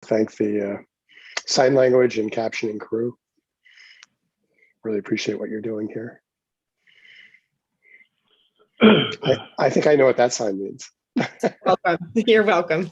Thank the sign language and captioning crew. Really appreciate what you're doing here. I think I know what that sign means. Welcome. You're welcome.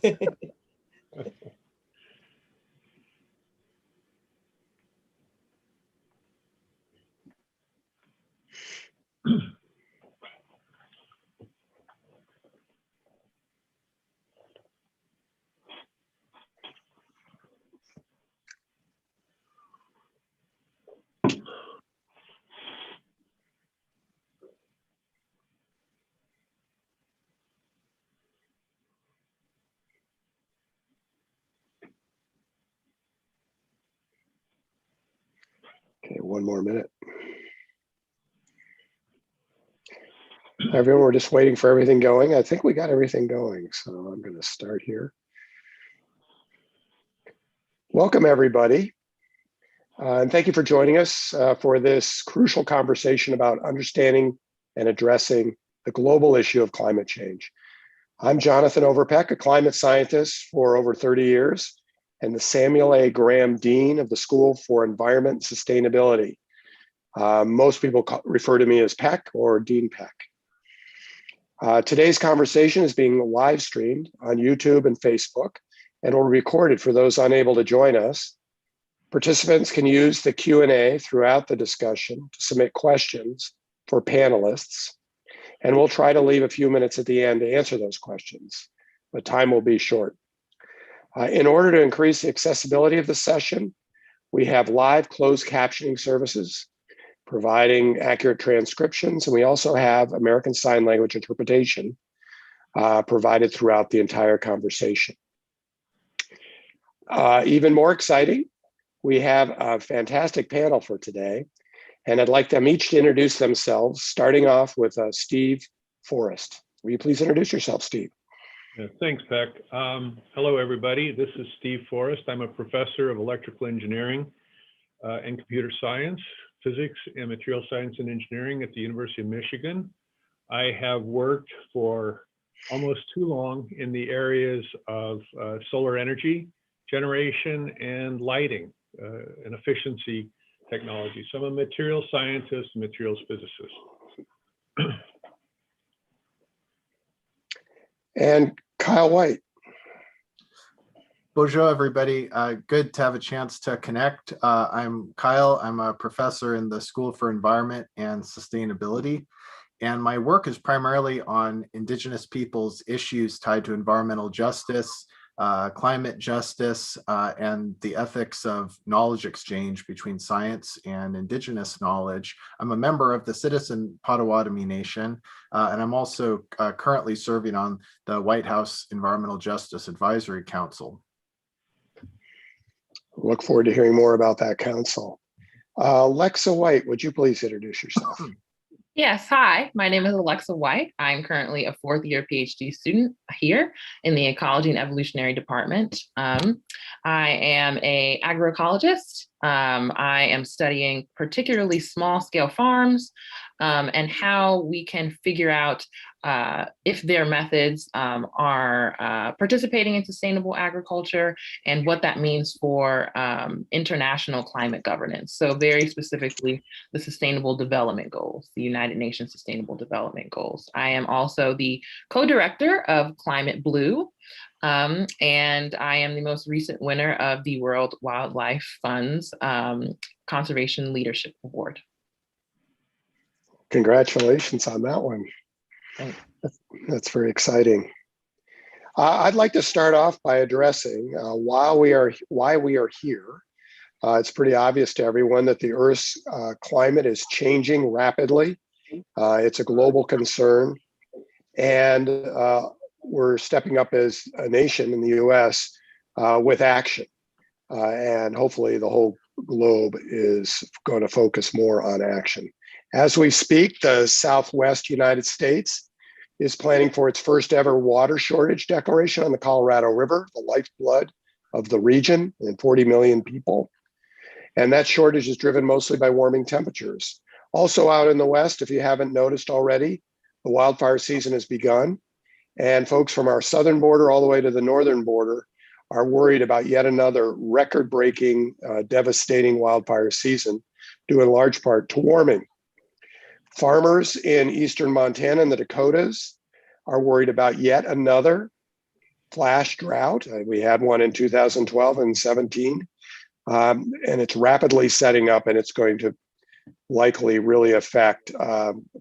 Okay, one more minute. Everyone, we're just waiting for everything going. I think we got everything going, so I'm going to start here. Welcome, everybody. And thank you for joining us for this crucial conversation about understanding and addressing the global issue of climate change. I'm Jonathan Peck, a climate scientist for over 30 years, and the Samuel A. Graham Dean of the School for Environment and Sustainability. Most people refer to me as Peck or Dean Peck. Today's conversation is being live streamed on YouTube and Facebook and will be recorded for those unable to join us. Participants can use the Q&A throughout the discussion to submit questions for panelists, and we'll try to leave a few minutes at the end to answer those questions, but time will be short. In order to increase the accessibility of the session, we have live closed captioning services providing accurate transcriptions, and we also have American Sign Language interpretation provided throughout the entire conversation. Even more exciting, we have a fantastic panel for today, and I'd like them each to introduce themselves, starting off with Steve Forrest. Will you please introduce yourself, Steve? Yeah, thanks, Peck. Hello, everybody. This is Steve Forrest. I'm a professor of electrical engineering and computer science, physics, and material science and engineering at the University of Michigan. I have worked for almost too long in the areas of solar energy generation and lighting and efficiency technology. So I'm a material scientist and materials physicist. And Kyle White. Bonjour, everybody. Good to have a chance to connect. I'm Kyle. I'm a professor in the School for Environment and Sustainability, and my work is primarily on Indigenous peoples' issues tied to environmental justice, climate justice, and the ethics of knowledge exchange between science and Indigenous knowledge. I'm a member of the Citizen Potawatomi Nation, and I'm also currently serving on the White House Environmental Justice Advisory Council. Look forward to hearing more about that council. Alexa White, would you please introduce yourself? Yes, hi, my name is Alexa White. I'm currently a fourth year PhD student here in the Ecology and Evolutionary Department. I am an agroecologist. I am studying particularly small scale farms and how we can figure out if their methods are participating in sustainable agriculture and what that means for international climate governance. So very specifically, the Sustainable Development Goals, the United Nations Sustainable Development Goals. I am also the co-director of Climate Blue, and I am the most recent winner of the World Wildlife Fund's Conservation Leadership Award. Congratulations on that one. That's very exciting. I'd like to start off by addressing why we are here. It's pretty obvious to everyone that the Earth's climate is changing rapidly. It's a global concern, and we're stepping up as a nation in the US with action. And hopefully the whole globe is going to focus more on action. As we speak, the Southwest United States is planning for its first ever water shortage declaration on the Colorado River, the lifeblood of the region and 40 million people. And that shortage is driven mostly by warming temperatures. Also out in the West, if you haven't noticed already, the wildfire season has begun. And folks from our southern border all the way to the northern border are worried about yet another record-breaking, devastating wildfire season, due in large part to warming. Farmers in eastern Montana and the Dakotas are worried about yet another flash drought. We had one in 2012 and 17, and it's rapidly setting up, and it's going to likely really affect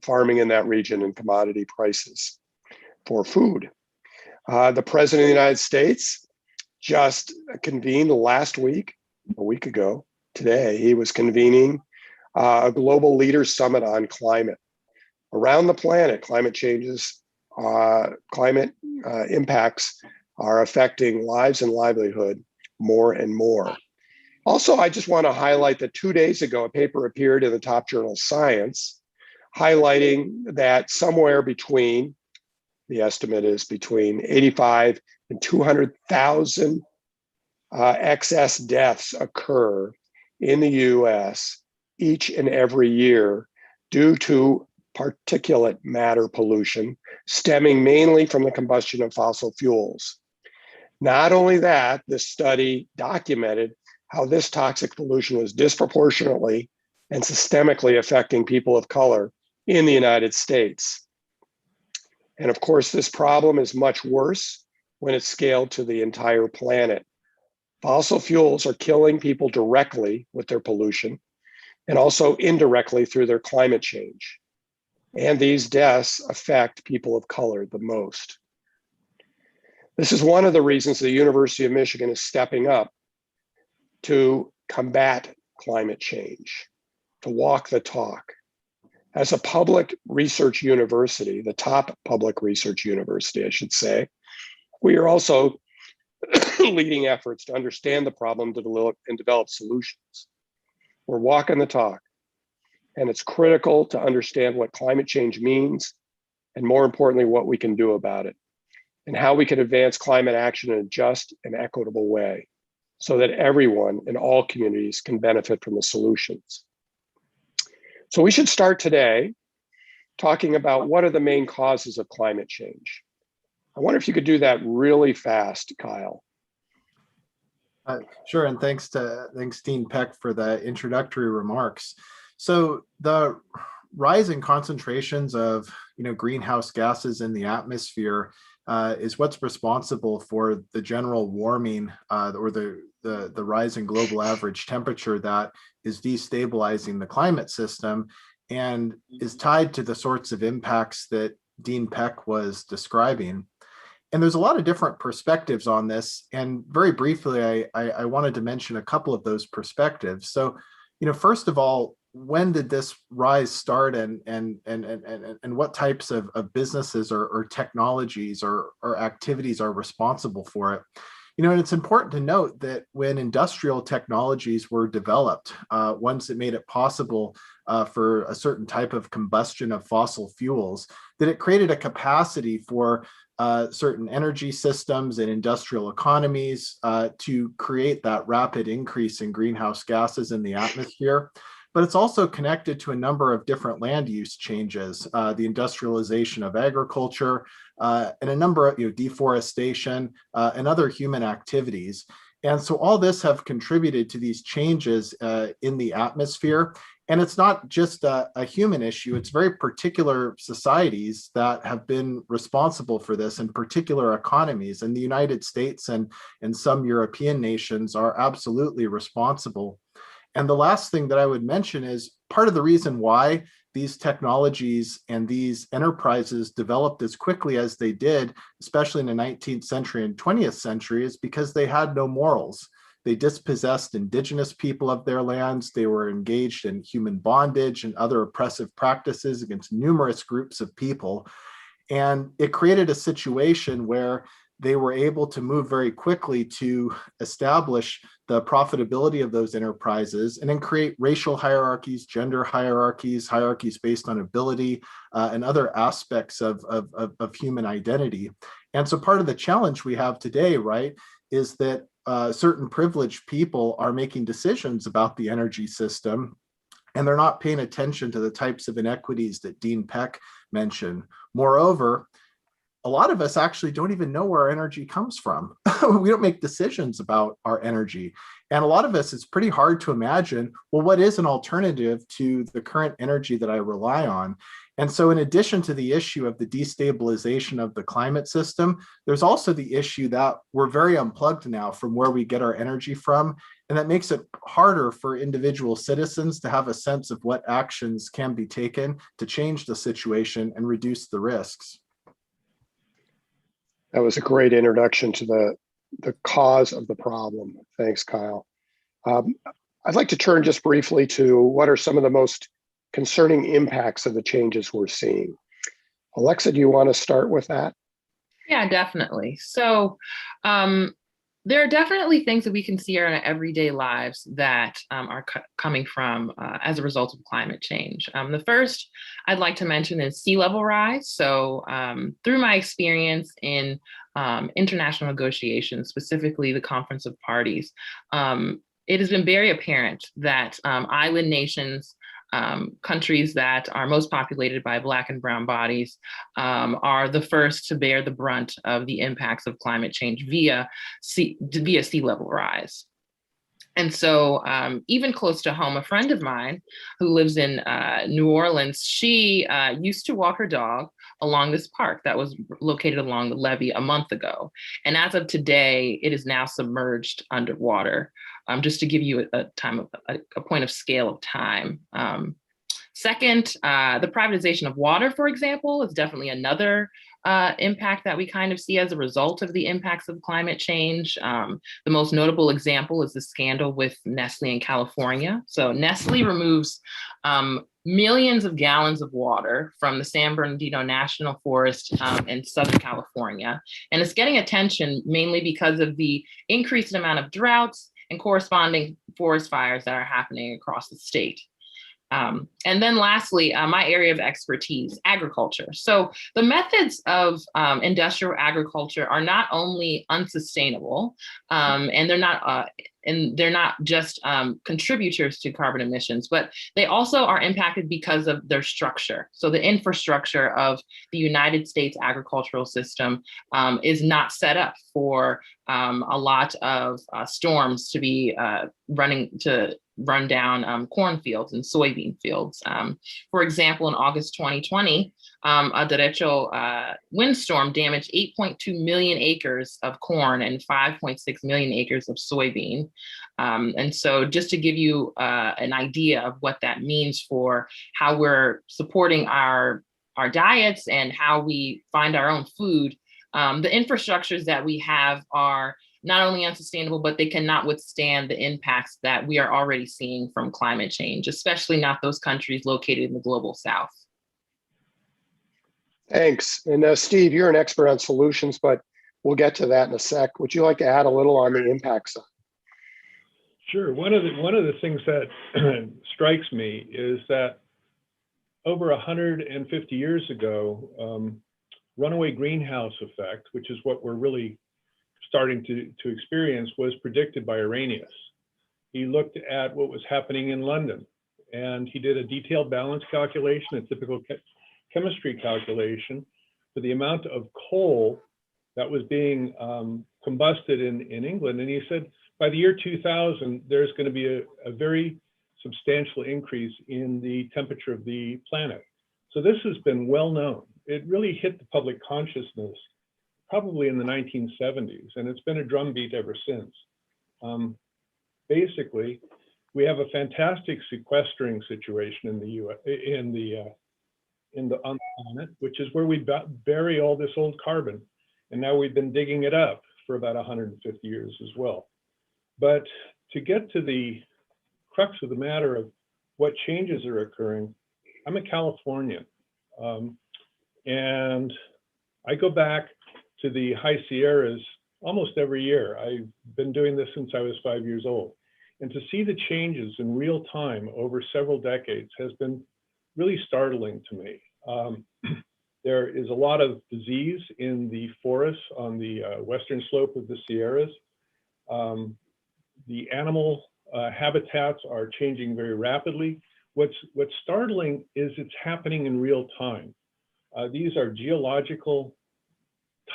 farming in that region and commodity prices for food. The President of the United States just convened last week, a week ago today, he was convening a global leaders summit on climate. Around the planet, climate impacts are affecting lives and livelihood more and more. Also, I just want to highlight that 2 days ago, a paper appeared in the top journal Science, highlighting that somewhere between, the estimate is between 85 and 200,000 excess deaths occur in the US each and every year due to particulate matter pollution stemming mainly from the combustion of fossil fuels. Not only that, this study documented how this toxic pollution was disproportionately and systemically affecting people of color in the United States. And of course, this problem is much worse when it's scaled to the entire planet. Fossil fuels are killing people directly with their pollution and also indirectly through their climate change. And these deaths affect people of color the most. This is one of the reasons the University of Michigan is stepping up to combat climate change, to walk the talk. As a public research university, the top public research university, I should say, we are also leading efforts to understand the problem to develop solutions. We're walking the talk, and it's critical to understand what climate change means, and more importantly, what we can do about it, and how we can advance climate action in a just and equitable way so that everyone in all communities can benefit from the solutions. So we should start today talking about what are the main causes of climate change. I wonder if you could do that really fast, Kyle. Sure, and thanks Dean Peck for the introductory remarks. So the rising concentrations of greenhouse gases in the atmosphere is what's responsible for the general warming or the rise in global average temperature that is destabilizing the climate system and is tied to the sorts of impacts that Dean Peck was describing. And there's a lot of different perspectives on this. And very briefly, I wanted to mention a couple of those perspectives. So, first of all, when did this rise start, and what types of businesses or technologies or activities are responsible for it? And it's important to note that when industrial technologies were developed, ones that made it possible for a certain type of combustion of fossil fuels, that it created a capacity for certain energy systems and industrial economies to create that rapid increase in greenhouse gases in the atmosphere. But it's also connected to a number of different land use changes, the industrialization of agriculture, and a number of deforestation and other human activities. And so all this have contributed to these changes in the atmosphere. And it's not just a human issue, it's very particular societies that have been responsible for this, and particular economies. And the United States and some European nations are absolutely responsible. And the last thing that I would mention is part of the reason why these technologies and these enterprises developed as quickly as they did, especially in the 19th century and 20th century, is because they had no morals. They dispossessed indigenous people of their lands. They were engaged in human bondage and other oppressive practices against numerous groups of people. And it created a situation where they were able to move very quickly to establish the profitability of those enterprises and then create racial hierarchies, gender hierarchies, hierarchies based on ability, and other aspects of human identity. And so part of the challenge we have today, right, is that certain privileged people are making decisions about the energy system, and they're not paying attention to the types of inequities that Dean Peck mentioned. Moreover, a lot of us actually don't even know where our energy comes from. We don't make decisions about our energy. And a lot of us, it's pretty hard to imagine, well, what is an alternative to the current energy that I rely on? And so in addition to the issue of the destabilization of the climate system, there's also the issue that we're very unplugged now from where we get our energy from. And that makes it harder for individual citizens to have a sense of what actions can be taken to change the situation and reduce the risks. That was a great introduction to the cause of the problem. Thanks, Kyle. I'd like to turn just briefly to what are some of the most concerning impacts of the changes we're seeing. Alexa, do you want to start with that? Yeah, definitely. So there are definitely things that we can see in our everyday lives that are coming from as a result of climate change. The first I'd like to mention is sea level rise. So through my experience in international negotiations, specifically the Conference of Parties, it has been very apparent that island nations, countries that are most populated by Black and brown bodies, are the first to bear the brunt of the impacts of climate change via sea level rise. And so even close to home, a friend of mine who lives in New Orleans, she used to walk her dog along this park that was located along the levee a month ago. And as of today, it is now submerged underwater, just to give you a point of scale of time. Second, the privatization of water, for example, is definitely another impact that we kind of see as a result of the impacts of climate change. The most notable example is the scandal with Nestle in California. So Nestle removes millions of gallons of water from the San Bernardino National Forest in Southern California. And it's getting attention mainly because of the increased amount of droughts and corresponding forest fires that are happening across the state. And then lastly, my area of expertise, agriculture. So the methods of industrial agriculture are not only unsustainable, and they're not just contributors to carbon emissions, but they also are impacted because of their structure. So the infrastructure of the United States agricultural system is not set up for a lot of storms to be run down cornfields and soybean fields. For example, in August 2020, a derecho windstorm damaged 8.2 million acres of corn and 5.6 million acres of soybean. And so just to give you an idea of what that means for how we're supporting our diets and how we find our own food, the infrastructures that we have are not only unsustainable, but they cannot withstand the impacts that we are already seeing from climate change, especially not those countries located in the global south. Thanks. And Steve, you're an expert on solutions, but we'll get to that in a sec. Would you like to add a little on the impact side? Sure. One of the things that strikes me is that over 150 years ago, runaway greenhouse effect, which is what we're really starting to experience, was predicted by Arrhenius. He looked at what was happening in London, and he did a detailed balance calculation, a typical chemistry calculation for the amount of coal that was being combusted in England. And he said, by the year 2000, there's going to be a very substantial increase in the temperature of the planet. So this has been well known. It really hit the public consciousness probably in the 1970s, and it's been a drumbeat ever since. Basically, we have a fantastic sequestering situation in the U.S. on the planet, which is where we bury all this old carbon, and now we've been digging it up for about 150 years as well. But to get to the crux of the matter of what changes are occurring, I'm a Californian, and I go back to the high Sierras almost every year. I've been doing this since I was 5 years old. And to see the changes in real time over several decades has been really startling to me. There is a lot of disease in the forests on the western slope of the Sierras. The animal habitats are changing very rapidly. What's startling is it's happening in real time. These are geological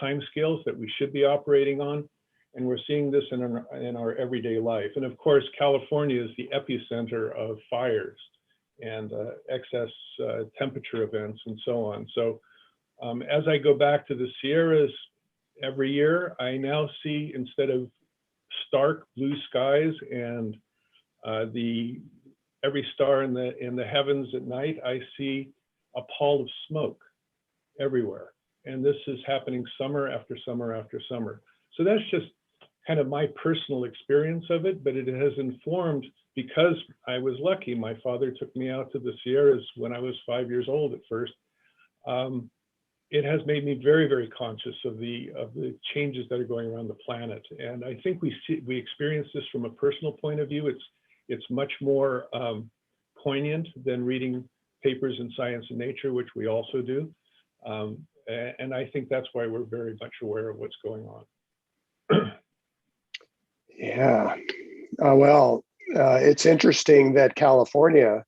timescales that we should be operating on. And we're seeing this in our everyday life. And of course, California is the epicenter of fires and excess temperature events and so on. So as I go back to the Sierras every year, I now see, instead of stark blue skies and every star in the heavens at night, I see a pall of smoke everywhere. And this is happening summer after summer after summer. So that's just kind of my personal experience of it, but it has informed, because I was lucky. My father took me out to the Sierras when I was 5 years old at first. It has made me very, very conscious of the changes that are going around the planet. And I think we experience this from a personal point of view. It's much more poignant than reading papers in Science and Nature, which we also do. And I think that's why we're very much aware of what's going on. Yeah, well, it's interesting that California,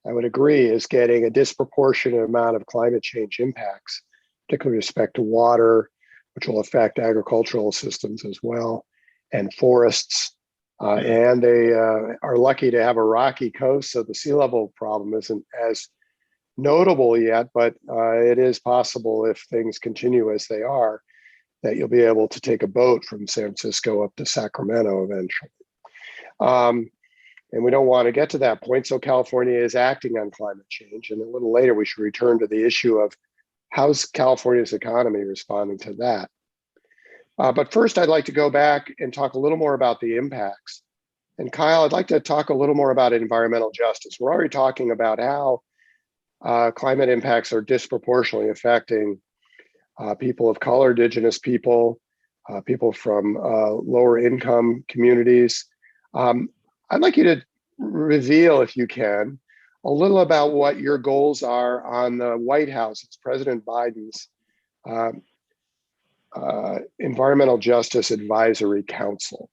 I would agree, is getting a disproportionate amount of climate change impacts, particularly with respect to water, which will affect agricultural systems as well, and forests. And they are lucky to have a rocky coast, so the sea level problem isn't as notable yet, but it is possible, if things continue as they are, that you'll be able to take a boat from San Francisco up to Sacramento eventually. And we don't want to get to that point, so California is acting on climate change. And a little later, we should return to the issue of how's California's economy responding to that. But first, I'd like to go back and talk a little more about the impacts. And Kyle, I'd like to talk a little more about environmental justice. We're already talking about how climate impacts are disproportionately affecting people of color, indigenous people, people from lower income communities. I'd like you to reveal, if you can, a little about what your goals are on the White House. It's President Biden's Environmental Justice Advisory Council.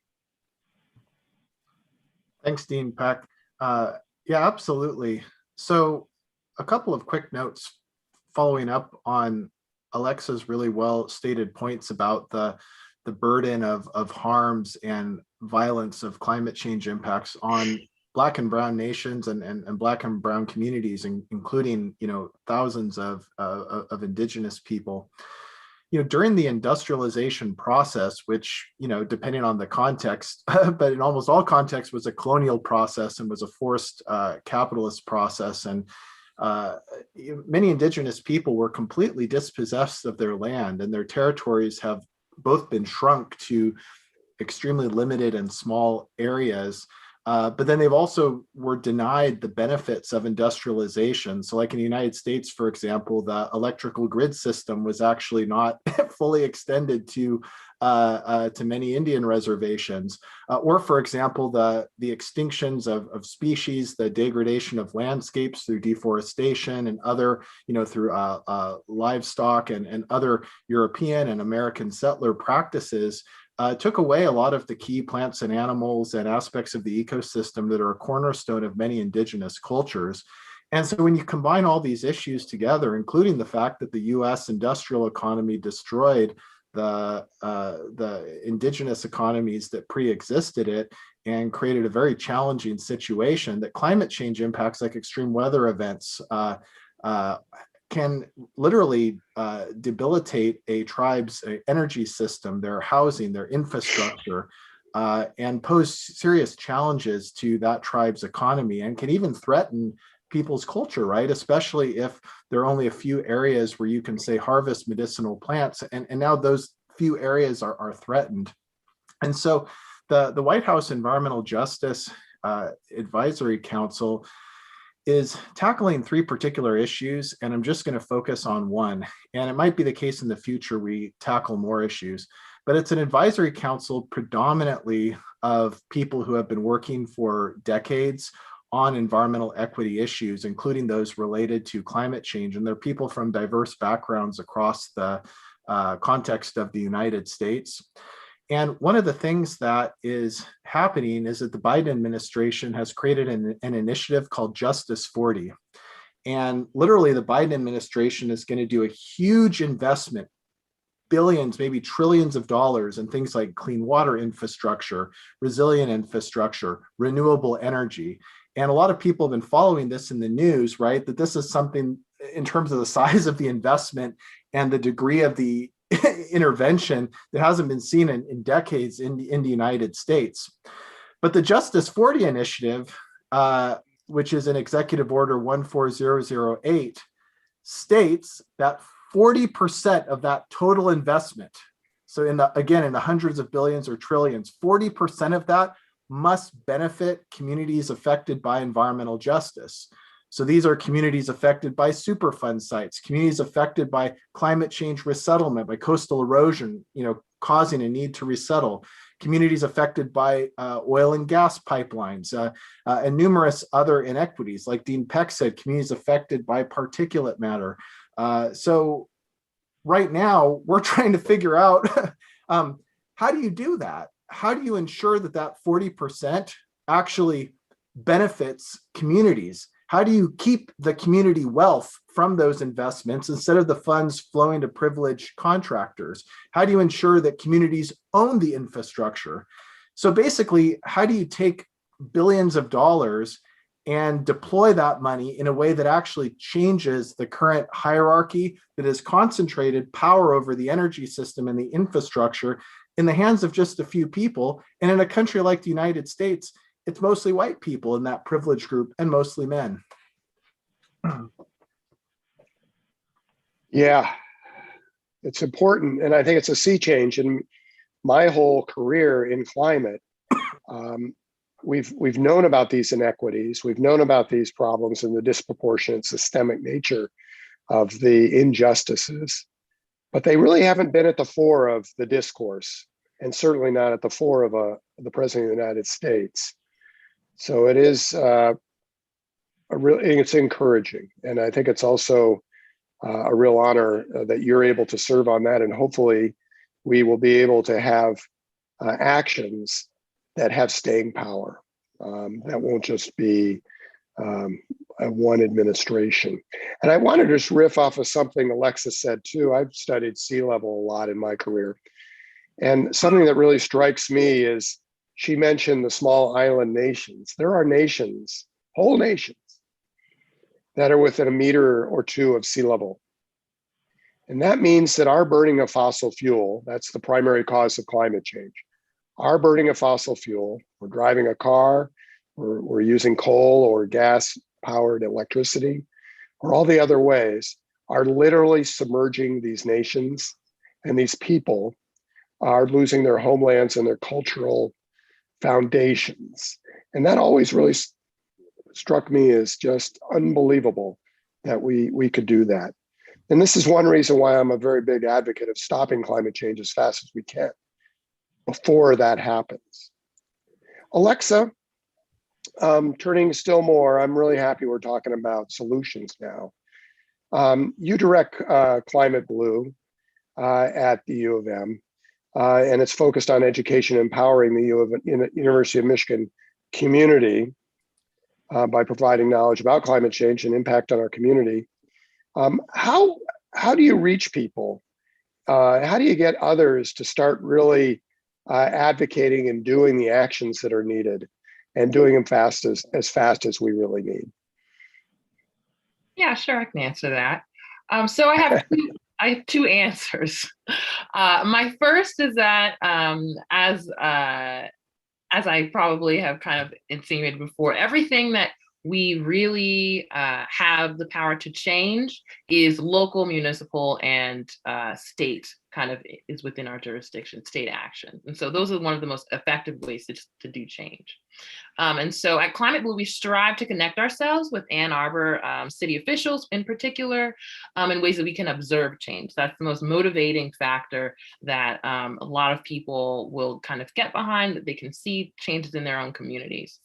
Thanks, Dean Peck. Yeah, absolutely. So a couple of quick notes following up on Alexa's really well stated points about the burden of harms and violence of climate change impacts on Black and Brown nations and Black and Brown communities, including thousands of indigenous people. During the industrialization process, which depending on the context, but in almost all contexts was a colonial process and was a forced capitalist process, and many indigenous people were completely dispossessed of their land, and their territories have both been shrunk to extremely limited and small areas. But then they've also were denied the benefits of industrialization. So like in the United States, for example, the electrical grid system was actually not fully extended to many Indian reservations. Or for example, the extinctions of species, the degradation of landscapes through deforestation and other, through livestock and other European and American settler practices took away a lot of the key plants and animals and aspects of the ecosystem that are a cornerstone of many indigenous cultures. And so when you combine all these issues together, including the fact that the US industrial economy destroyed the indigenous economies that pre-existed it and created a very challenging situation, that climate change impacts like extreme weather events can literally debilitate a tribe's energy system, their housing, their infrastructure, and pose serious challenges to that tribe's economy, and can even threaten people's culture, right? Especially if there are only a few areas where you can say harvest medicinal plants, and now those few areas are threatened. And so the White House Environmental Justice Advisory Council is tackling three particular issues, and I'm just going to focus on one. And it might be the case in the future we tackle more issues, but it's an advisory council predominantly of people who have been working for decades on environmental equity issues, including those related to climate change. And they're people from diverse backgrounds across the context of the United States. And one of the things that is happening is that the Biden administration has created an initiative called Justice 40. And literally the Biden administration is going to do a huge investment billions, maybe trillions of dollars in things like clean water infrastructure, resilient infrastructure, renewable energy. And a lot of people have been following this in the news, right? That this is something in terms of the size of the investment and the degree of the intervention that hasn't been seen in decades in the United States. But the Justice 40 initiative, which is in Executive Order 14008, states that 40% of that total investment, so in the hundreds of billions or trillions, 40% of that must benefit communities affected by environmental justice. So these are communities affected by Superfund sites, communities affected by climate change resettlement, by coastal erosion, causing a need to resettle, communities affected by oil and gas pipelines, and numerous other inequities. Like Dean Peck said, communities affected by particulate matter. So right now, we're trying to figure out how do you do that? How do you ensure that that 40% actually benefits communities? How do you keep the community wealth from those investments instead of the funds flowing to privileged contractors? How do you ensure that communities own the infrastructure? So basically, how do you take billions of dollars and deploy that money in a way that actually changes the current hierarchy that has concentrated power over the energy system and the infrastructure in the hands of just a few people? And in a country like the United States, it's mostly white people in that privileged group and mostly men. Yeah, it's important. And I think it's a sea change. In my whole career in climate, we've known about these inequities. We've known about these problems and the disproportionate systemic nature of the injustices, but they really haven't been at the fore of the discourse, and certainly not at the fore of the President of the United States. So it is it's encouraging, and I think it's also a real honor that you're able to serve on that, and hopefully we will be able to have actions that have staying power. That won't just be a one administration. And I want to just riff off of something Alexa said too. I've studied sea level a lot in my career, and something that really strikes me is she mentioned the small island nations. There are nations, whole nations, that are within a meter or two of sea level. And that means that our burning of fossil fuel, that's the primary cause of climate change. Our burning of fossil fuel, we're driving a car, we're using coal or gas powered electricity, or all the other ways, are literally submerging these nations, and these people are losing their homelands and their cultural foundations. And that always really struck me as just unbelievable that we could do that. And this is one reason why I'm a very big advocate of stopping climate change as fast as we can before that happens. Alexa, turning still more, I'm really happy we're talking about solutions now. You direct Climate Blue at the U of M, and it's focused on education, empowering the University of Michigan community by providing knowledge about climate change and impact on our community. How do you reach people? How do you get others to start really advocating and doing the actions that are needed, and doing them as fast as we really need? Yeah, sure, I can answer that. So I have two answers. My first is that as I probably have kind of insinuated before, everything that we really have the power to change is local, municipal, and state kind of is within our jurisdiction, state action. And so those are one of the most effective ways to do change. And so at Climate Blue, we strive to connect ourselves with Ann Arbor city officials in particular in ways that we can observe change. That's the most motivating factor that a lot of people will kind of get behind, that they can see changes in their own communities.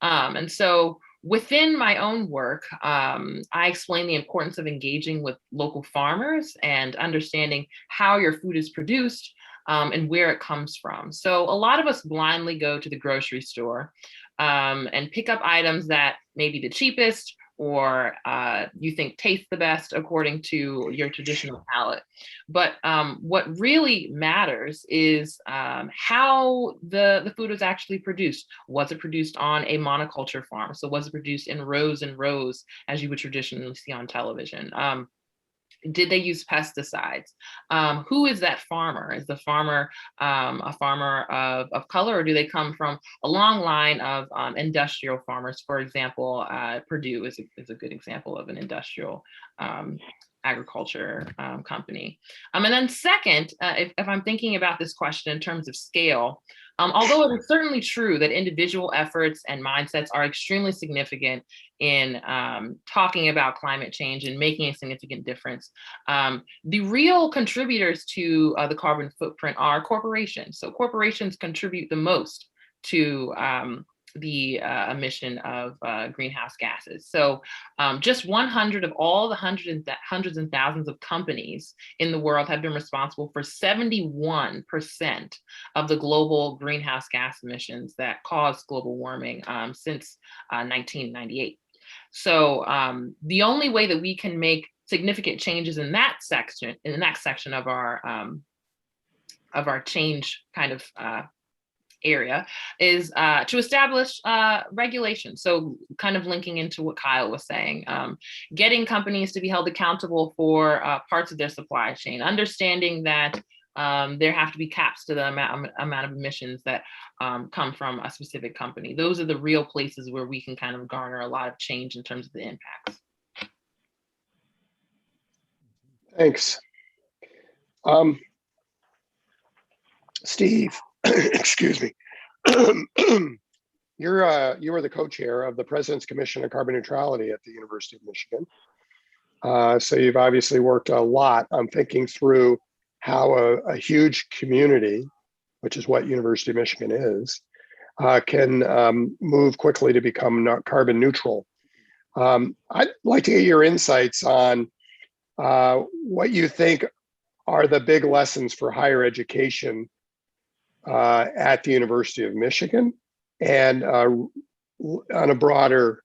And so within my own work, I explain the importance of engaging with local farmers and understanding how your food is produced and where it comes from. So a lot of us blindly go to the grocery store and pick up items that may be the cheapest or you think tastes the best according to your traditional palate. But what really matters is how the food was actually produced. Was it produced on a monoculture farm? So was it produced in rows and rows as you would traditionally see on television? Did they use pesticides? Who is that farmer? Is the farmer a farmer of color, or do they come from a long line of industrial farmers? For example, Purdue is a good example of an industrial agriculture company. And then second, if I'm thinking about this question in terms of scale, although it is certainly true that individual efforts and mindsets are extremely significant in talking about climate change and making a significant difference, the real contributors to the carbon footprint are corporations. So corporations contribute the most to the emission of greenhouse gases. So just 100 of all the hundreds and thousands of companies in the world have been responsible for 71% of the global greenhouse gas emissions that caused global warming since 1998. So the only way that we can make significant changes in that section of our change kind of area is to establish regulation. So kind of linking into what Kyle was saying, getting companies to be held accountable for parts of their supply chain, understanding that there have to be caps to the amount of emissions that come from a specific company. Those are the real places where we can kind of garner a lot of change in terms of the impacts. Thanks. Steve, excuse me. You are the co-chair of the President's Commission on Carbon Neutrality at the University of Michigan. So you've obviously worked a lot on thinking through how a huge community, which is what University of Michigan is, can move quickly to become carbon neutral. I'd like to get your insights on what you think are the big lessons for higher education at the University of Michigan, and on a broader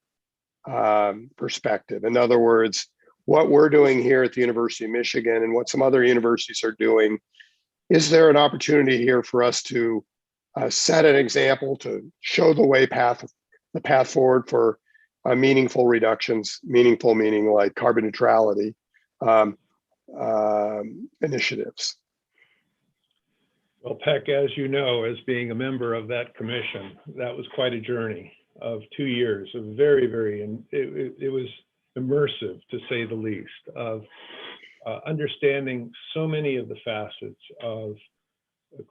perspective. In other words, what we're doing here at the University of Michigan and what some other universities are doing, is there an opportunity here for us to set an example, to show the path forward for meaningful reductions, meaningful meaning like carbon neutrality initiatives? Well, Peck, as you know, as being a member of that commission, that was quite a journey of 2 years of it was immersive, to say the least, of understanding so many of the facets of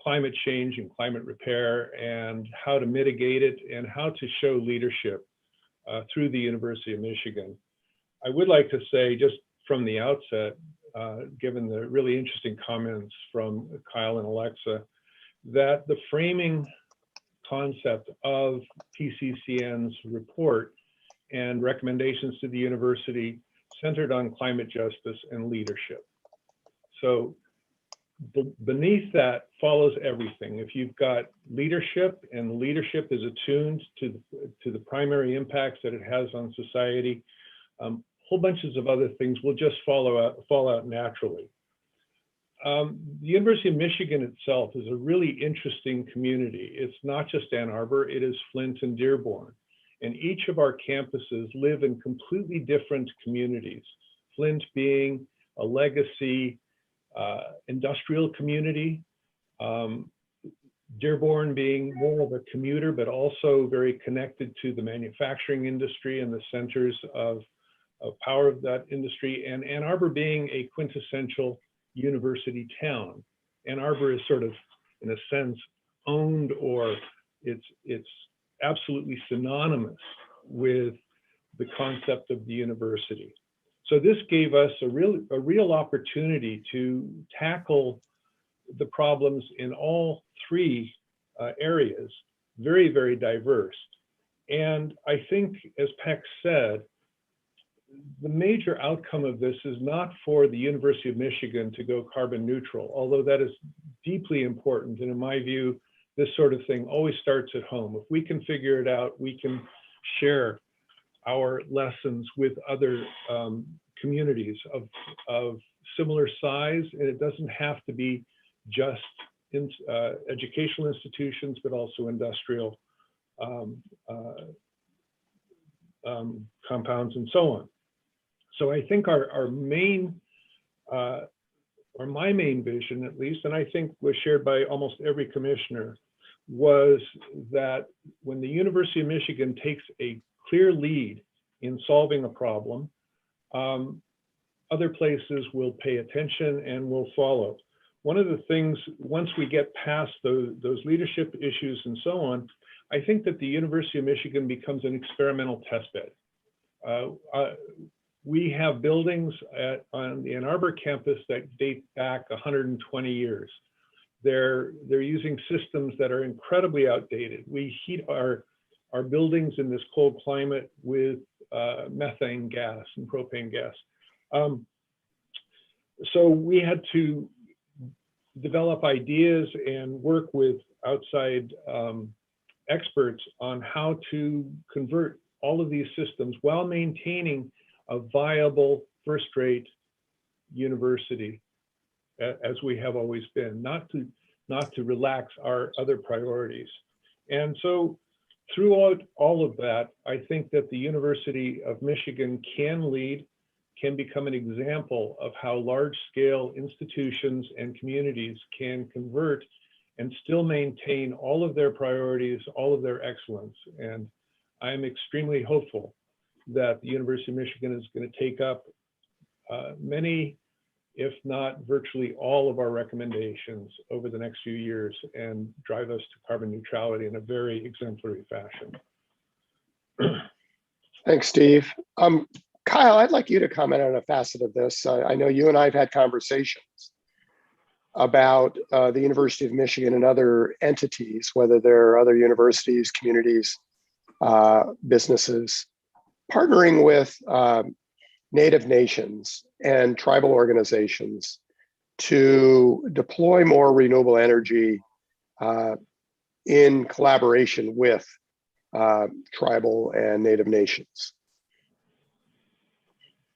climate change and climate repair and how to mitigate it and how to show leadership through the University of Michigan. I would like to say just from the outset, given the really interesting comments from Kyle and Alexa, that the framing concept of PCCN's report and recommendations to the university centered on climate justice and leadership. So beneath that follows everything. If you've got leadership and leadership is attuned to the primary impacts that it has on society, whole bunches of other things will just fall out naturally. The University of Michigan itself is a really interesting community. It's not just Ann Arbor, it is Flint and Dearborn. And each of our campuses live in completely different communities. Flint being a legacy industrial community, Dearborn being more of a commuter, but also very connected to the manufacturing industry and the centers of power of that industry, and Ann Arbor being a quintessential university town. Ann Arbor is sort of, in a sense, owned, or it's absolutely synonymous with the concept of the university. So this gave us a real opportunity to tackle the problems in all three areas, very, very diverse. And I think, as Peck said, the major outcome of this is not for the University of Michigan to go carbon neutral, although that is deeply important. And in my view, this sort of thing always starts at home. If we can figure it out, we can share our lessons with other communities of similar size, and it doesn't have to be just in educational institutions, but also industrial compounds and so on. So I think our main, or my main vision at least, and I think was shared by almost every commissioner, was that when the University of Michigan takes a clear lead in solving a problem, other places will pay attention and will follow. One of the things, once we get past those leadership issues and so on, I think that the University of Michigan becomes an experimental testbed. We have buildings on the Ann Arbor campus that date back 120 years. They're using systems that are incredibly outdated. We heat our buildings in this cold climate with methane gas and propane gas. So we had to develop ideas and work with outside experts on how to convert all of these systems while maintaining a viable first-rate university, as we have always been, not to relax our other priorities. And so throughout all of that, I think that the University of Michigan can lead, can become an example of how large-scale institutions and communities can convert and still maintain all of their priorities, all of their excellence. And I'm extremely hopeful that the University of Michigan is going to take up many, if not virtually all, of our recommendations over the next few years and drive us to carbon neutrality in a very exemplary fashion. Thanks, Steve. Kyle, I'd like you to comment on a facet of this. I know you and I have had conversations about the University of Michigan and other entities, whether they're other universities, communities, businesses, partnering with Native nations and tribal organizations to deploy more renewable energy in collaboration with tribal and Native nations.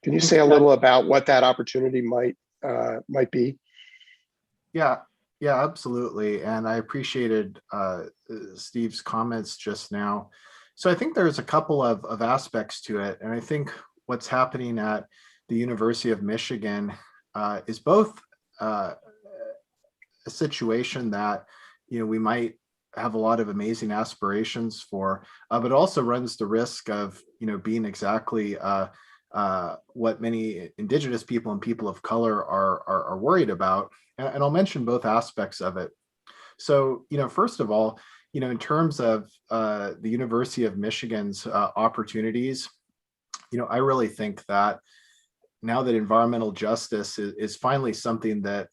Can you say a little about what that opportunity might be? Yeah, absolutely. And I appreciated Steve's comments just now. So I think there's a couple of aspects to it. And I think what's happening at the University of Michigan is both a situation that, we might have a lot of amazing aspirations for, but also runs the risk of, being exactly what many Indigenous people and people of color are worried about. And I'll mention both aspects of it. So, first of all, in terms of the University of Michigan's opportunities, I really think that now that environmental justice is finally something that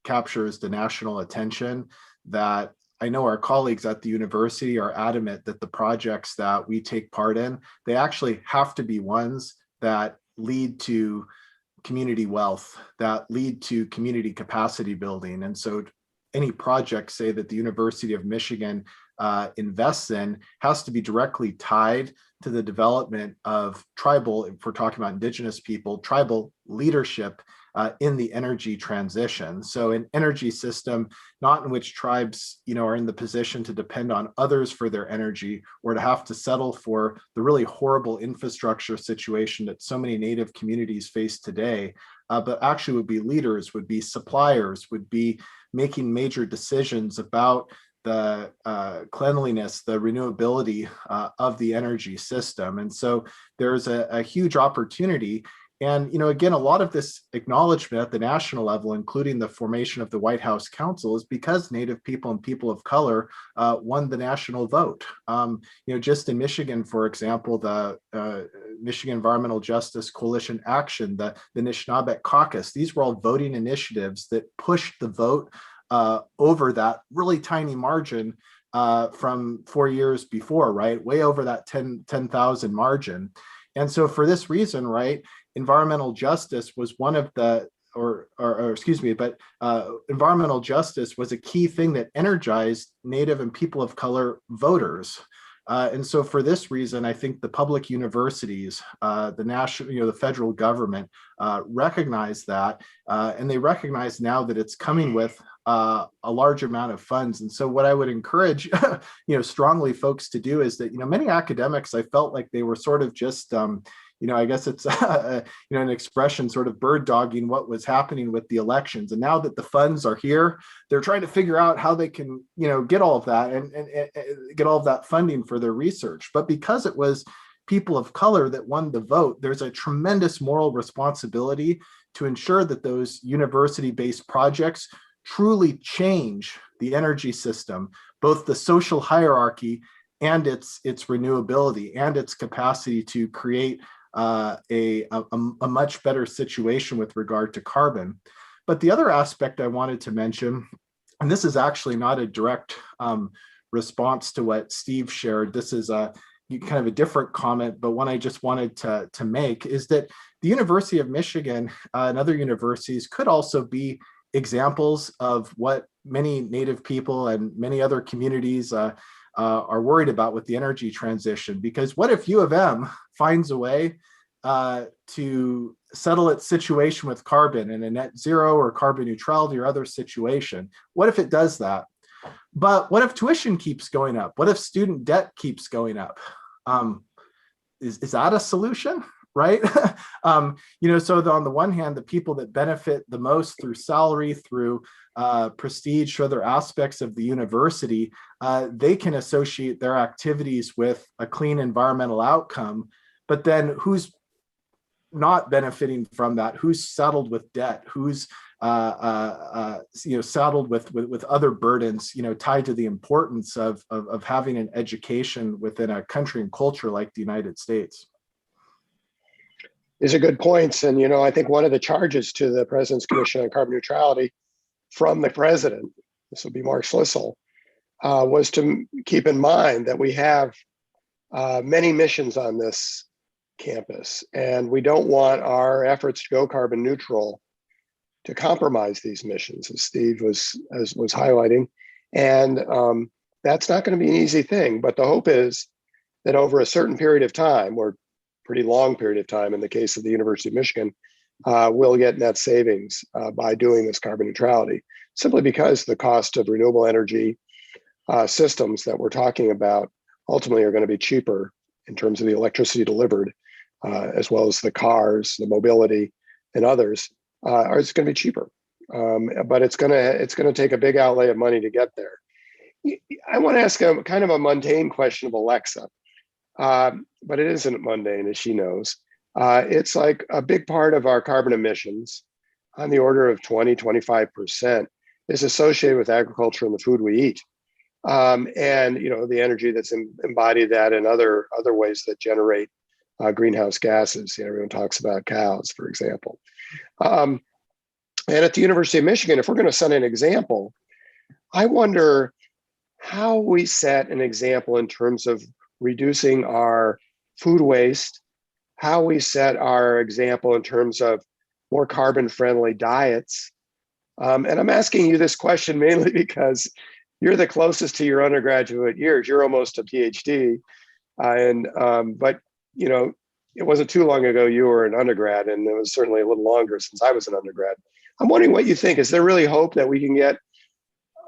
captures the national attention, that I know our colleagues at the university are adamant that the projects that we take part in, they actually have to be ones that lead to community wealth, that lead to community capacity building. And so any project, say, that the University of Michigan invests in has to be directly tied to the development of tribal, if we're talking about Indigenous people, tribal leadership in the energy transition. So an energy system, not in which tribes, are in the position to depend on others for their energy or to have to settle for the really horrible infrastructure situation that so many Native communities face today, but actually would be leaders, would be suppliers, would be making major decisions about the cleanliness, the renewability of the energy system. And so there's a huge opportunity. And, again, a lot of this acknowledgement at the national level, including the formation of the White House Council, is because Native people and people of color won the national vote. Just in Michigan, for example, the Michigan Environmental Justice Coalition Action, the Anishinaabe Caucus, these were all voting initiatives that pushed the vote over that really tiny margin from 4 years before, right? Way over that 10,000 margin. And so for this reason, right, environmental justice was one of the, environmental justice was a key thing that energized Native and people of color voters. And so for this reason, I think the public universities, the national, the federal government recognize that, and they recognize now that it's coming with a large amount of funds. And so what I would encourage, strongly folks to do is that, many academics, I felt like they were sort of just, I guess it's an expression, sort of bird dogging what was happening with the elections. And now that the funds are here, they're trying to figure out how they can, get all of that and get all of that funding for their research. But because it was people of color that won the vote, there's a tremendous moral responsibility to ensure that those university-based projects truly change the energy system, both the social hierarchy and its renewability and its capacity to create a much better situation with regard to carbon. But the other aspect I wanted to mention, and this is actually not a direct response to what Steve shared, this is kind of a different comment, but one I just wanted to make, is that the University of Michigan and other universities could also be examples of what many Native people and many other communities are worried about with the energy transition. Because what if U of M finds a way to settle its situation with carbon in a net zero or carbon neutrality or other situation? What if it does that? But what if tuition keeps going up? What if student debt keeps going up? Is that a solution? Right? So on the one hand, the people that benefit the most through salary, through prestige, through other aspects of the university, they can associate their activities with a clean environmental outcome. But then who's not benefiting from that? Who's saddled with debt? Who's saddled with other burdens, tied to the importance of having an education within a country and culture like the United States? These are good points. And, I think one of the charges to the President's Commission on Carbon Neutrality from the President, this would be Mark Schlissel, was to keep in mind that we have many missions on this campus, and we don't want our efforts to go carbon neutral to compromise these missions, as Steve was highlighting. And that's not going to be an easy thing. But the hope is that over a certain period of time, or pretty long period of time in the case of the University of Michigan, we'll get net savings by doing this carbon neutrality, simply because the cost of renewable energy systems that we're talking about ultimately are going to be cheaper in terms of the electricity delivered, as well as the cars, the mobility, and others. It's going to be cheaper, but it's going to take a big outlay of money to get there. I want to ask a kind of a mundane question of Alexa. But it isn't mundane, as she knows. It's like a big part of our carbon emissions, on the order of 20–25%, is associated with agriculture and the food we eat. And the energy that's embodied that in other ways that generate greenhouse gases. Everyone talks about cows, for example. And at the University of Michigan, if we're going to set an example, I wonder how we set an example in terms of reducing our food waste, how we set our example in terms of more carbon-friendly diets. And I'm asking you this question mainly because you're the closest to your undergraduate years. You're almost a PhD. But it wasn't too long ago you were an undergrad, and it was certainly a little longer since I was an undergrad. I'm wondering what you think. Is there really hope that we can get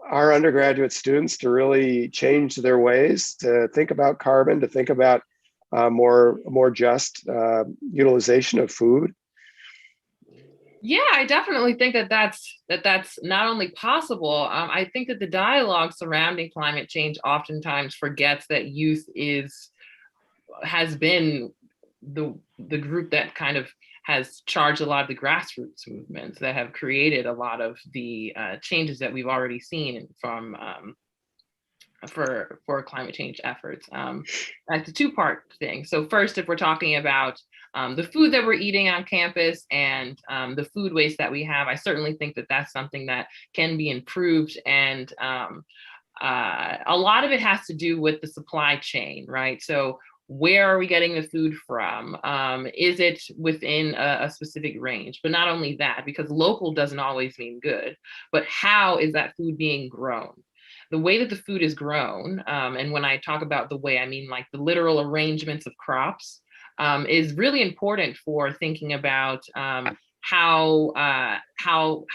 our undergraduate students to really change their ways, to think about carbon, to think about more just utilization of food? Yeah, I definitely think that's not only possible. I think that the dialogue surrounding climate change oftentimes forgets that youth has been the group that kind of has charged a lot of the grassroots movements that have created a lot of the changes that we've already seen from for climate change efforts. That's a two-part thing. So first, if we're talking about the food that we're eating on campus and the food waste that we have, I certainly think that that's something that can be improved. And a lot of it has to do with the supply chain, right? So where are we getting the food from? Is it within a specific range? But not only that, because local doesn't always mean good, but how is that food being grown? the way that the food is grown, and when I talk about the way, I mean like the literal arrangements of crops, is really important for thinking about how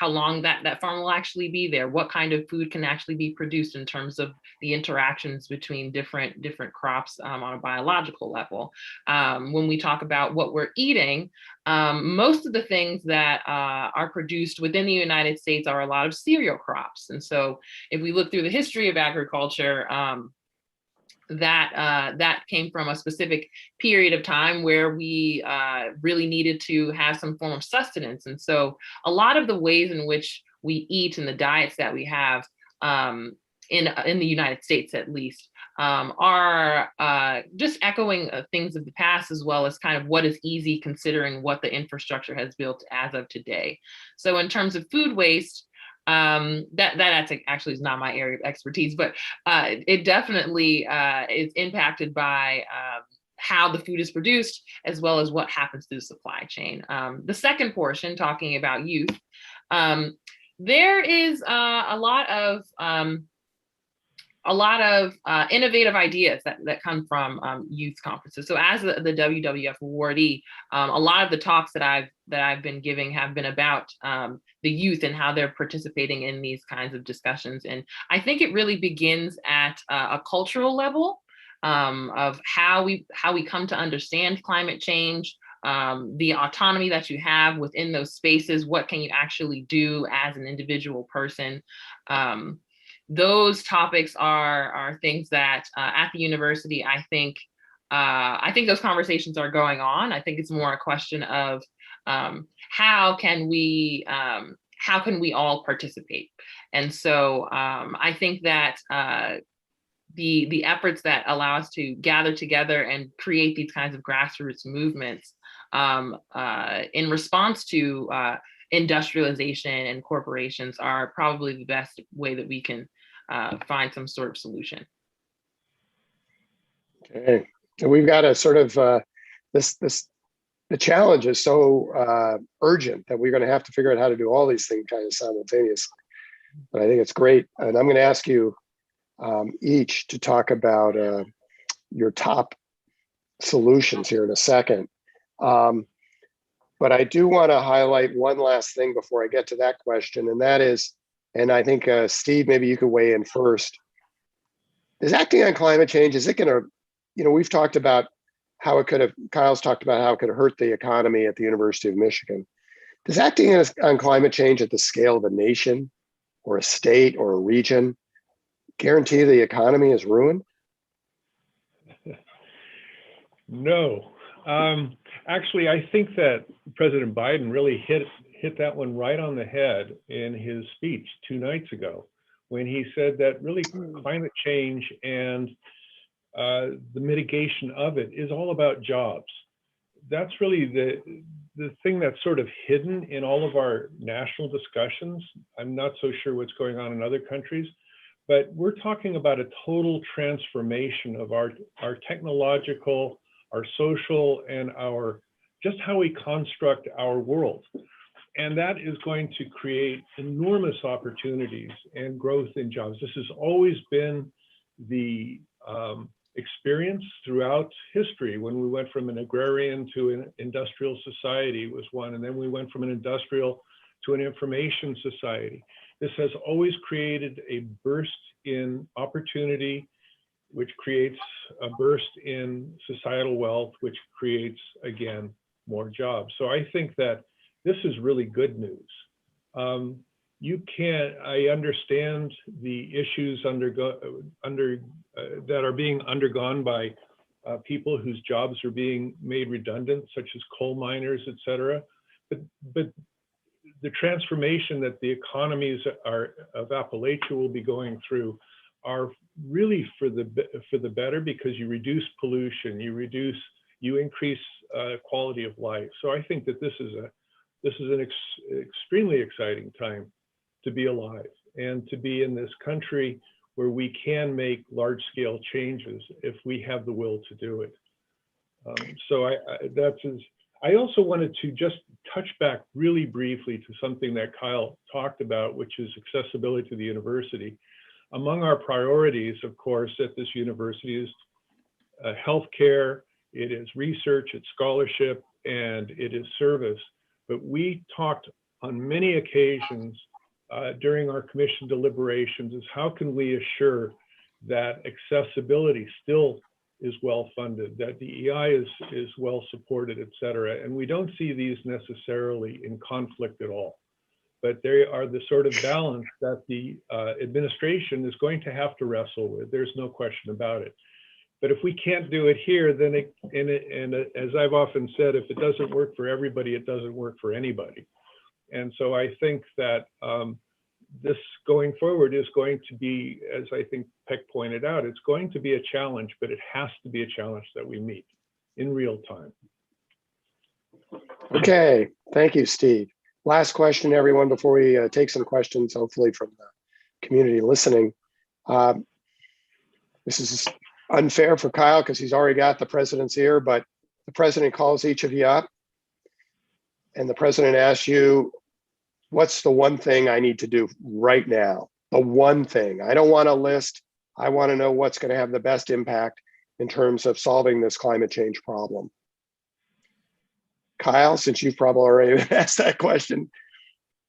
long that farm will actually be there, what kind of food can actually be produced in terms of the interactions between different crops on a biological level. When we talk about what we're eating, most of the things that are produced within the United States are a lot of cereal crops. And so if we look through the history of agriculture, that came from a specific period of time where we really needed to have some form of sustenance. And so a lot of the ways in which we eat and the diets that we have in the United States, at least, are just echoing things of the past, as well as kind of what is easy considering what the infrastructure has built as of today. So in terms of food waste, that's actually is not my area of expertise, but it definitely is impacted by how the food is produced, as well as what happens through the supply chain. The second portion, talking about youth, there is a lot of innovative ideas that come from youth conferences. So as the WWF awardee, a lot of the talks that I've been giving have been about the youth and how they're participating in these kinds of discussions. And I think it really begins at a cultural level of how we come to understand climate change, the autonomy that you have within those spaces. What can you actually do as an individual person? Those topics are things that at the university, I think those conversations are going on. I think it's more a question of how can we all participate? And so I think that the efforts that allow us to gather together and create these kinds of grassroots movements in response to industrialization and corporations are probably the best way that we can find some sort of solution. Okay, and we've got a sort of the challenge is so urgent that we're going to have to figure out how to do all these things kind of simultaneously. But I think it's great, and I'm going to ask you each to talk about your top solutions here in a second. But I do want to highlight one last thing before I get to that question, and that is, and I think Steve, maybe you could weigh in first. Is acting on climate change, is it going to, we've talked about how it could have, Kyle's talked about how it could hurt the economy at the University of Michigan. Does acting on climate change at the scale of a nation or a state or a region guarantee the economy is ruined? No. Actually, I think that President Biden really hit that one right on the head in his speech 2 nights ago, when he said that really climate change and the mitigation of it is all about jobs. That's really the thing that's sort of hidden in all of our national discussions. I'm not so sure what's going on in other countries, but we're talking about a total transformation of our technological, our social, and just how we construct our world. And that is going to create enormous opportunities and growth in jobs. This has always been the experience throughout history. When we went from an agrarian to an industrial society was one, and then we went from an industrial to an information society. This has always created a burst in opportunity, which creates a burst in societal wealth, which creates, again, more jobs. So I think that this is really good news. I understand the issues that are being undergone by people whose jobs are being made redundant, such as coal miners, et cetera. But the transformation that the economies of Appalachia will be going through are really for the better, because you reduce pollution, you increase quality of life. So I think that this is an extremely exciting time to be alive and to be in this country where we can make large-scale changes if we have the will to do it. I also wanted to just touch back really briefly to something that Kyle talked about, which is accessibility to the university. among our priorities, of course, at this university is healthcare, it is research, it's scholarship, and it is service. But we talked on many occasions during our commission deliberations is how can we assure that accessibility still is well funded, that DEI is well supported, et cetera. And we don't see these necessarily in conflict at all. But they are the sort of balance that the administration is going to have to wrestle with. There's no question about it. But if we can't do it here, then as I've often said, if it doesn't work for everybody, it doesn't work for anybody. And so I think that this going forward is going to be, as I think Peck pointed out, it's going to be a challenge, but it has to be a challenge that we meet in real time. Okay, thank you, Steve. Last question, everyone, before we take some questions, hopefully from the community listening. This is unfair for Kyle because he's already got the president's ear, but the president calls each of you up and the president asks you, what's the one thing I need to do right now? The one thing. I don't want a list. I want to know what's going to have the best impact in terms of solving this climate change problem. Kyle, since you've probably already asked that question,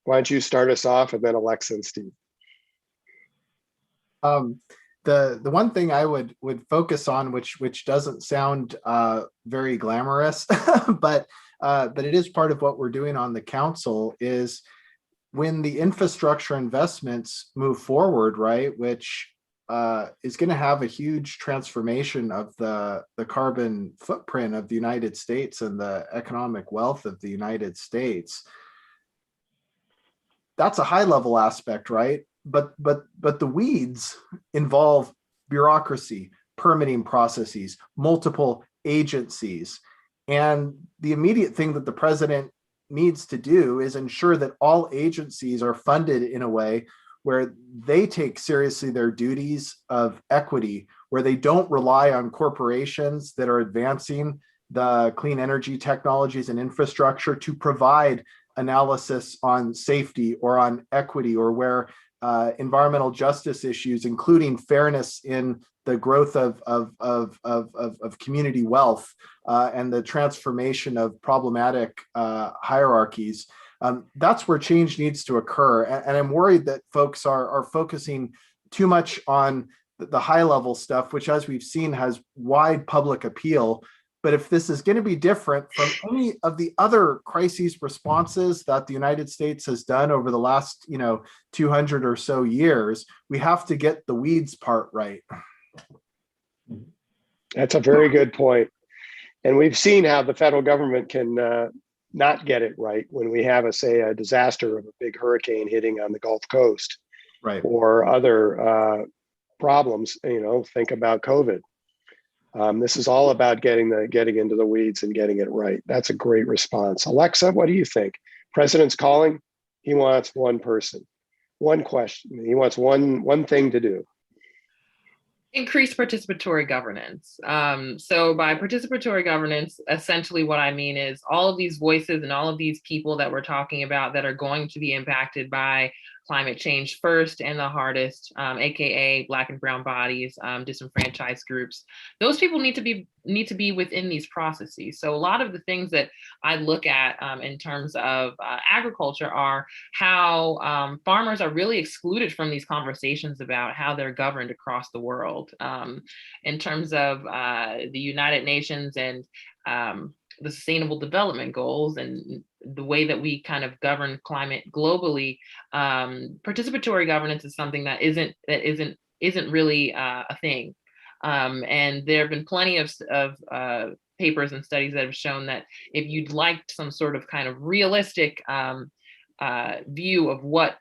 why don't you start us off, and then Alexa and Steve. The one thing I would focus on, which doesn't sound very glamorous, but it is part of what we're doing on the council, is when the infrastructure investments move forward, right, which is going to have a huge transformation of the carbon footprint of the United States and the economic wealth of the United States. That's a high level aspect, right? But the weeds involve bureaucracy, permitting processes, multiple agencies. And the immediate thing that the president needs to do is ensure that all agencies are funded in a way where they take seriously their duties of equity, where they don't rely on corporations that are advancing the clean energy technologies and infrastructure to provide analysis on safety or on equity, or where environmental justice issues, including fairness in the growth of community wealth and the transformation of problematic hierarchies. That's where change needs to occur. And I'm worried that folks are focusing too much on the high level stuff, which, as we've seen, has wide public appeal. But if this is going to be different from any of the other crises responses that the United States has done over the last, 200 or so years, we have to get the weeds part right. That's a very good point. And we've seen how the federal government can not get it right when we have, a disaster of a big hurricane hitting on the Gulf Coast, right, or other problems. Think about COVID. This is all about getting into the weeds and getting it right. That's a great response. Alexa, what do you think? President's calling. He wants one person, one question. He wants one thing to do. Increase participatory governance. So by participatory governance, essentially what I mean is all of these voices and all of these people that we're talking about that are going to be impacted by climate change first and the hardest, aka Black and brown bodies, disenfranchised groups. Those people need to be within these processes. So a lot of the things that I look at in terms of agriculture are how farmers are really excluded from these conversations about how they're governed across the world. In terms of the United Nations and the Sustainable Development Goals and the way that we kind of govern climate globally, participatory governance is something that isn't really a thing. And there have been plenty of papers and studies that have shown that if you'd like some sort of kind of realistic view of what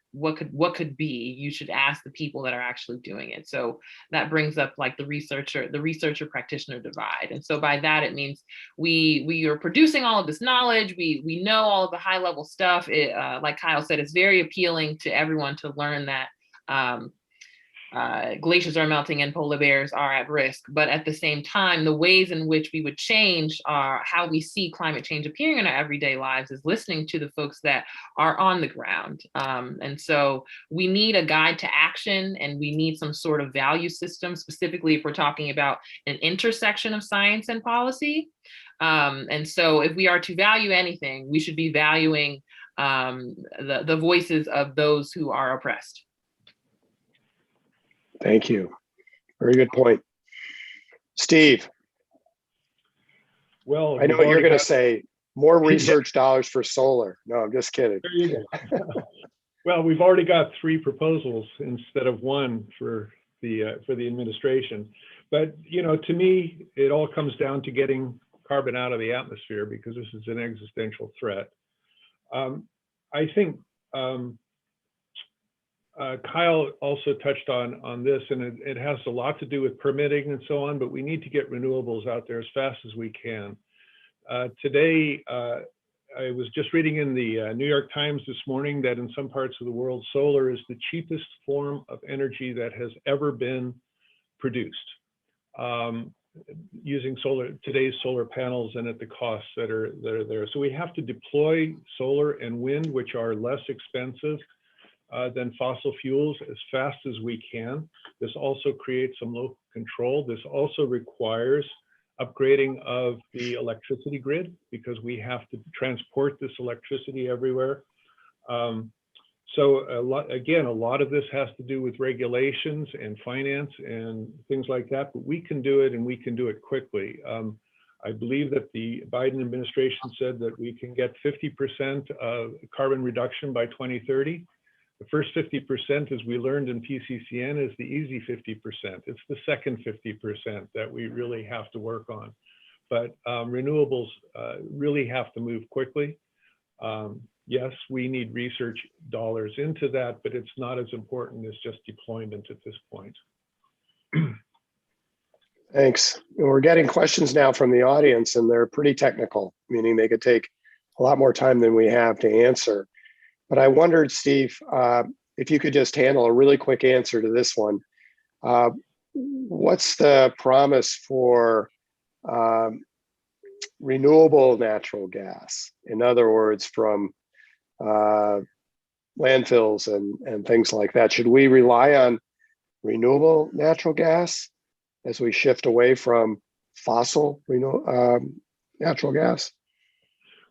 could be, you should ask the people that are actually doing it. So that brings up like the researcher practitioner divide. And so by that, it means we are producing all of this knowledge. We know all of the high level stuff. Like Kyle said, it's very appealing to everyone to learn that glaciers are melting and polar bears are at risk. But at the same time, the ways in which we would change how we see climate change appearing in our everyday lives is listening to the folks that are on the ground. And so we need a guide to action, and we need some sort of value system, specifically if we're talking about an intersection of science and policy. And so if we are to value anything, we should be valuing the voices of those who are oppressed. Thank you. Very good point. Steve, Well, I know we've what you're already going to got- say. More research dollars for solar. No, I'm just kidding. There you go. Well, we've already got 3 proposals instead of 1 for the administration. But to me, it all comes down to getting carbon out of the atmosphere, because this is an existential threat. I think Kyle also touched on this, and it has a lot to do with permitting and so on, but we need to get renewables out there as fast as we can. Today, I was just reading in the New York Times this morning that in some parts of the world, solar is the cheapest form of energy that has ever been produced, using today's solar panels and at the costs that are there. So we have to deploy solar and wind, which are less expensive than fossil fuels, as fast as we can. This also creates some local control. This also requires upgrading of the electricity grid, because we have to transport this electricity everywhere. So a lot of this has to do with regulations and finance and things like that, but we can do it, and we can do it quickly. I believe that the Biden administration said that we can get 50% of carbon reduction by 2030. The first 50%, as we learned in PCCN, is the easy 50%. It's the second 50% that we really have to work on. But renewables really have to move quickly. Yes, we need research dollars into that, but it's not as important as just deployment at this point. Thanks. We're getting questions now from the audience, and they're pretty technical, meaning they could take a lot more time than we have to answer. But I wondered, Steve, if you could just handle a really quick answer to this one. What's the promise for renewable natural gas? In other words, from landfills and things like that. Should we rely on renewable natural gas as we shift away from fossil natural gas?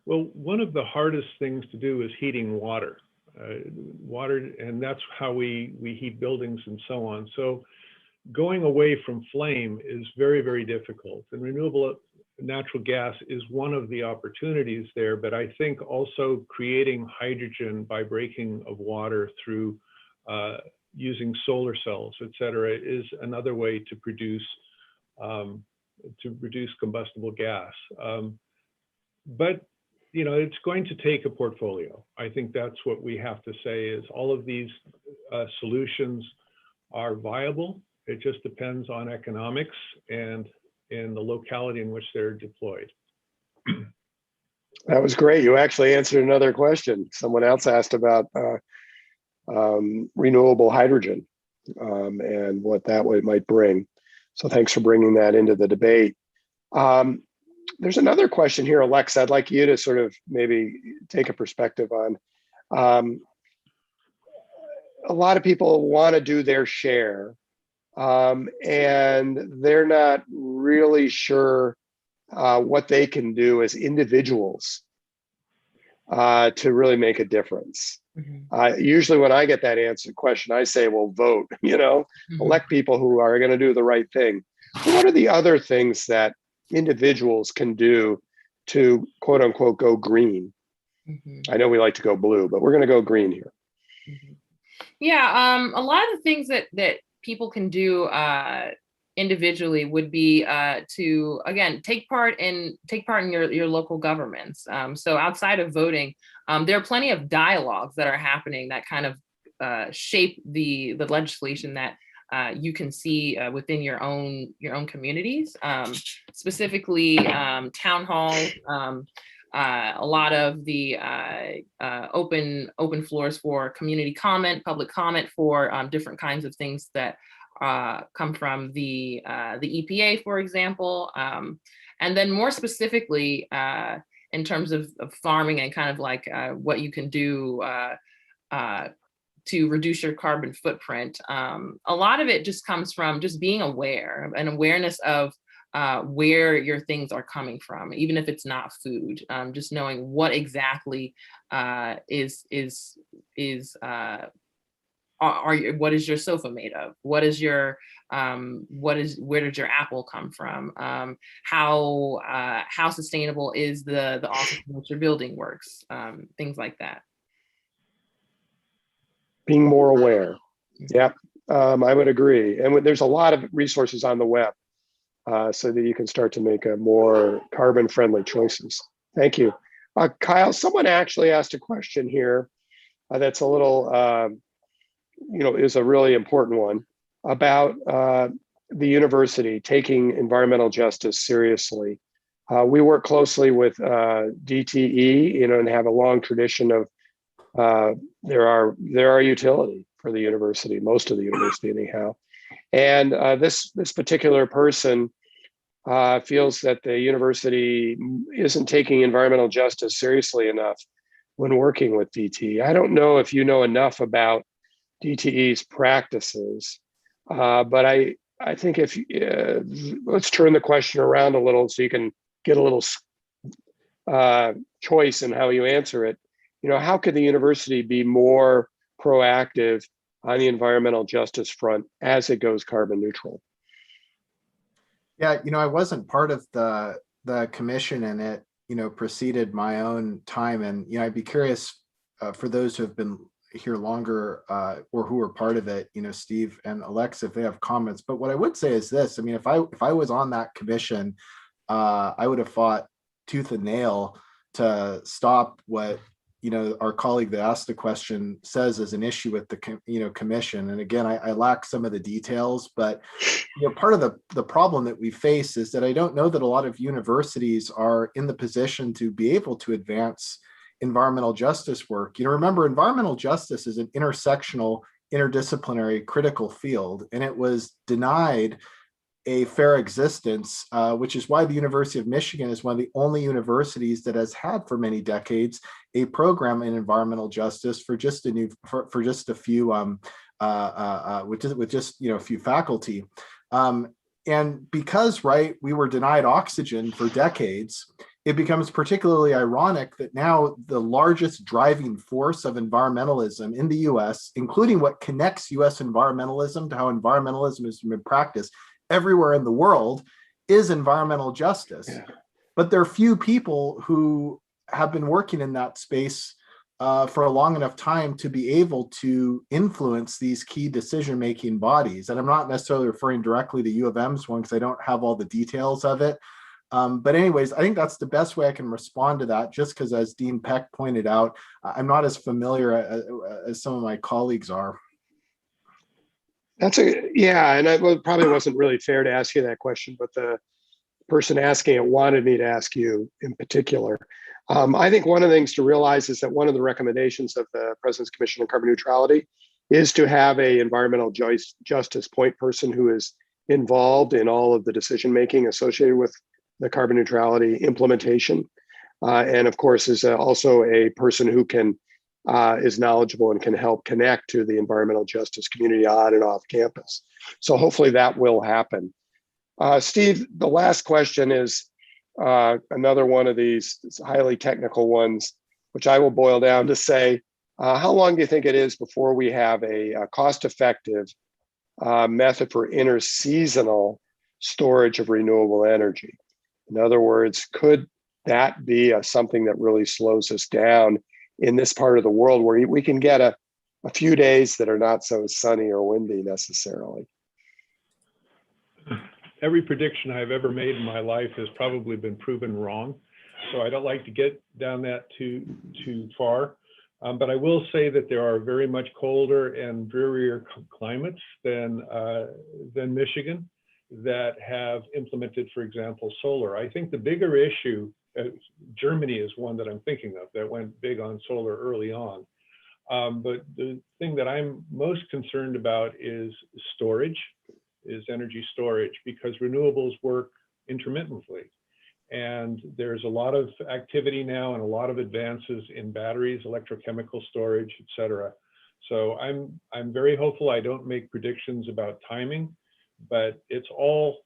Well, one of the hardest things to do is heating water. And that's how we heat buildings and so on. So going away from flame is very, very difficult. And renewable natural gas is one of the opportunities there, but I think also creating hydrogen by breaking of water through using solar cells, et cetera, is another way to produce combustible gas. But it's going to take a portfolio. I think that's what we have to say, is all of these solutions are viable. It just depends on economics and the locality in which they're deployed. That was great. You actually answered another question. Someone else asked about renewable hydrogen and what that might bring. So thanks for bringing that into the debate. There's another question here, Alexa, I'd like you to sort of maybe take a perspective on. A lot of people want to do their share, and they're not really sure what they can do as individuals to really make a difference. Usually when I get that question, I say, well, vote, elect people who are going to do the right thing. What are the other things that individuals can do to quote unquote go green? I know we like to go blue, but we're going to go green here. Yeah, a lot of the things that people can do individually would be to, again, take part in your local governments. So outside of voting, there are plenty of dialogues that are happening that kind of shape the legislation that you can see within your own communities. Specifically, town halls, a lot of the open floors for community comment, public comment for different kinds of things that come from the EPA, for example. And then more specifically, in terms of farming and kind of like what you can do to reduce your carbon footprint. A lot of it just comes from just being aware, an awareness of where your things are coming from, even if it's not food. Just knowing what exactly what is your sofa made of? What is your where did your apple come from? How sustainable is the office in which your building works? Things like that. Being more aware. Yeah, I would agree. And there's a lot of resources on the web so that you can start to make a more carbon friendly choices. Thank you. Kyle, someone actually asked a question here that's a little, is a really important one about the university taking environmental justice seriously. We work closely with DTE, and have a long tradition of there are utility for the university, most of the university anyhow. And this particular person feels that the university isn't taking environmental justice seriously enough when working with DTE. I don't know if you know enough about DTE's practices, but I think if let's turn the question around a little so you can get a little choice in how you answer it. How could the university be more proactive on the environmental justice front as it goes carbon neutral? Yeah, I wasn't part of the commission, and it preceded my own time, and I'd be curious for those who have been here longer or who are part of it, Steve and Alexa, if they have comments. But what I would say is this: I mean, if I was on that commission, I would have fought tooth and nail to stop what our colleague that asked the question says is an issue with the commission. And again, I lack some of the details, but part of the problem that we face is that I don't know that a lot of universities are in the position to be able to advance environmental justice work. Remember, environmental justice is an intersectional, interdisciplinary, critical field, and it was denied a fair existence, which is why the University of Michigan is one of the only universities that has had for many decades a program in environmental justice for just a few with just a few faculty. And because we were denied oxygen for decades, it becomes particularly ironic that now the largest driving force of environmentalism in the US, including what connects US environmentalism to how environmentalism has been practiced everywhere in the world, is environmental justice. Yeah. But there are few people who have been working in that space for a long enough time to be able to influence these key decision-making bodies. And I'm not necessarily referring directly to U of M's one because I don't have all the details of it. But anyways, I think that's the best way I can respond to that, just because, as Dean Peck pointed out, I'm not as familiar as some of my colleagues are. And it probably wasn't really fair to ask you that question, but the person asking it wanted me to ask you in particular. I think one of the things to realize is that one of the recommendations of the President's Commission on Carbon Neutrality is to have a environmental justice point person who is involved in all of the decision-making associated with the carbon neutrality implementation. And of course, is also a person who is knowledgeable and can help connect to the environmental justice community on and off campus. So hopefully that will happen. Steve, the last question is another one of these highly technical ones, which I will boil down to say, how long do you think it is before we have a cost-effective method for interseasonal storage of renewable energy? In other words, could that be something that really slows us down in this part of the world where we can get a few days that are not so sunny or windy necessarily? Every prediction I've ever made in my life has probably been proven wrong. So I don't like to get down that too far. But I will say that there are very much colder and drearier climates than Michigan that have implemented, for example, solar. I think the bigger issue Germany is one that I'm thinking of that went big on solar early on. But the thing that I'm most concerned about is energy storage, because renewables work intermittently. And there's a lot of activity now and a lot of advances in batteries, electrochemical storage, et cetera. So I'm very hopeful. I don't make predictions about timing, but it's all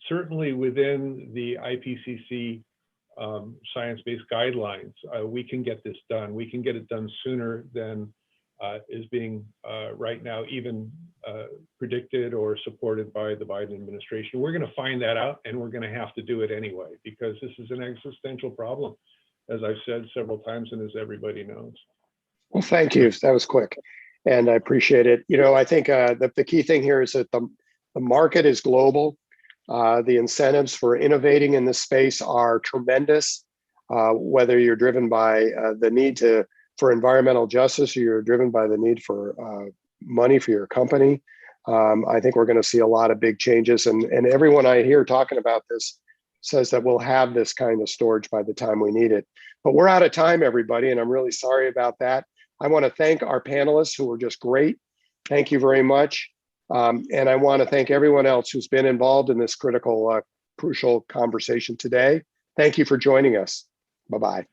certainly within the IPCC science-based guidelines. We can get this done. We can get it done sooner than is being right now even predicted or supported by the Biden administration. We're going to find that out, and we're going to have to do it anyway, because this is an existential problem, as I've said several times and as everybody knows. Well, thank you. That was quick, and I appreciate it. You know, I think that the key thing here is that the market is global. The incentives for innovating in this space are tremendous, whether you're driven by the need for environmental justice, or you're driven by the need for money for your company. I think we're going to see a lot of big changes, and everyone I hear talking about this says that we'll have this kind of storage by the time we need it. But we're out of time, everybody, and I'm really sorry about that. I want to thank our panelists, who were just great. Thank you very much. And I want to thank everyone else who's been involved in this crucial conversation today. Thank you for joining us. Bye-bye.